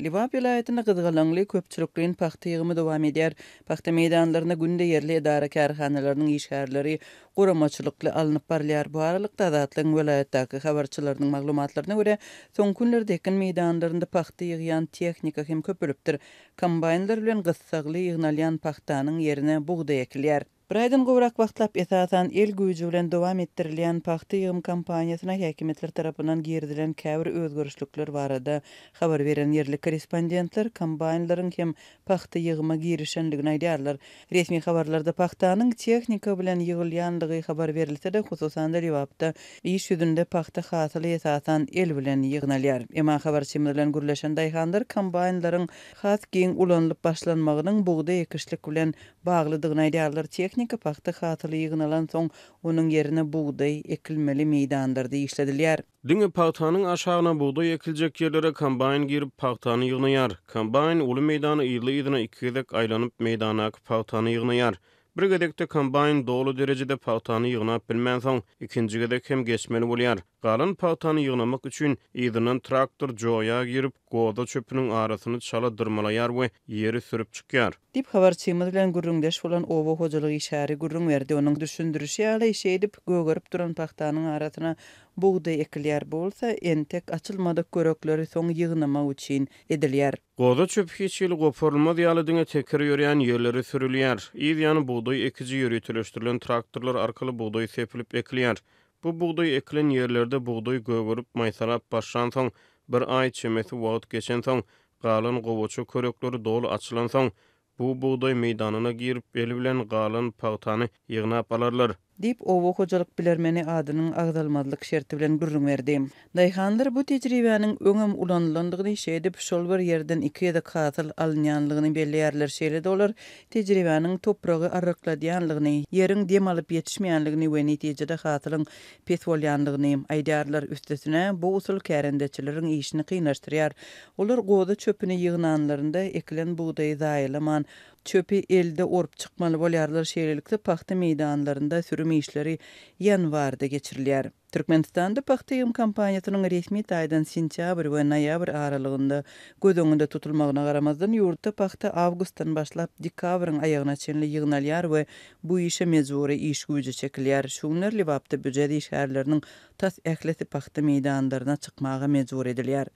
Libap vilayetinde Kızgalaňly köpçülikliğin paxta ýygymy dowam eder. Paxta meýdanlaryna günde yerli edara kärhanalarynyň işgärleri guramaçylykly alınıp barýar. Bu aralykda zatlyň vilayetdäki habarçylarynyň maglumatlaryna görä, soň günlerde ekin meýdanlarynda paxta ýygýan tehnika hem köpülüpdir. Kombaynlar bilen gyssagly ýygnalýan paxtanyň ýerine bugday ekilýär. Bir aýdan gowrak wagtlap esasan el güýji bilen dowam etdirilýän paxta ýygym kampaniýasyna häkimetler tarapyndan girdilen käbir özgörüşlikler barada habar beren yerli korrespondentler kombaynlaryň hem paxta ýygyma girişenligini aýdýarlar. Resmi habarlarda paxtanyň tehnika bilen ýygylýanlygy habar berilse de hususan da Libapda iş ýüzünde paxta hasyly esasan el bilen ýygnalýar. Emma habarçylar bilen gürleşen daýhanlar kombaynlaryň has giň ulanylyp başlanmagynyň bugday ekişlik bilen baglydygyny aýdýarlar. Tehnika paxta hasyly ýygnalan soň onuň ýerine bugday ekilmeli meýdanlarda işledilýär. Diňe paxtanyň aşagyna bugday ekiljek ýerlere kombayn girip paxtany ýygnaýar. Kombayn uly meýdany ýyly-ýylyna iki gezek aýlanyp meýdanaky paxtany ýygnaýar. Bir gezekde kombayn dolu derejede paxtany ýygnap bilmän soň ikinji gezek hem geçmeli bolýar. Galan paxtany ýygnamak üçin ýygynan traktor joýa girip goda çöpüniň arasyny çala dyrmalaýar we ýeri sürüp çykýar. Dip habarçymyz bilen gürrüňdeş bolan owa hojalygy işäri gürrüň berdi. Onuň düşündirişi ýaly işe edip gögörüp duran paxtanyň arasyna bugday ekilýär bolsa, entek açylmadyk görekleri soň ýygnamak üçin edilýär. Goda çöp hiç ýyly gopurulmaz ýaly diňe tekrar ýörýän ýerleri sürülýär. Ýa-ni bugday ekici ýöretleşdirilen traktorlar arkaly bugday sepilip ekilýär. Bu bugday ekilen ýerlerde bugday gögürüp maýsalap başlan soň bir aý çemesi wagt geçen soň galan gowaça körekleri dolu açylan soň bu bugday meýdanyna girip beli bilen galan paxtany ýygnap alarlar. Dip owa hojalyk bilermeni adynyň agdalmazlyk şerti bilen gürrüň berdi. Daýhanlar bu tejribäniň öňem ulanlandygyny işe edip şol bir ýerden iki ýa-da hasyl alınýanlygyny belleýärler. Şeýle de olar tejribäniň topragy arrakladýanlygyny, ýeriň dem alyp ýetişmeýänligini we netijede hasylyň pes bolýanlygyny aýdýarlar. Üstesine bu usul kärendeçileriň işini kynlaşdyrýar. Olar goda çöpüni ýygnanlarynda ekilen bugdaý zaýylaman çöpi elde orup çykmaly bolýarlar. Şeýlelikde paxta meýdanlarynda sürüm işleri ýanwarda geçirilýär. Türkmenistanda paxta ýygym kampaniýasynyň resmi taýdan sentyabr we noýabr aralygynda göz öňünde tutulmagyna garamazdan ýurtda paxta awgustdan başlap dekabryň aýagyna çenli ýygnalýar we bu işe mejburi iş güýji çekilýär. Şuňlar Libapda büjet işgärleriniň tas ählesi paxta meýdanlaryna çykmaga mejbur edilýär.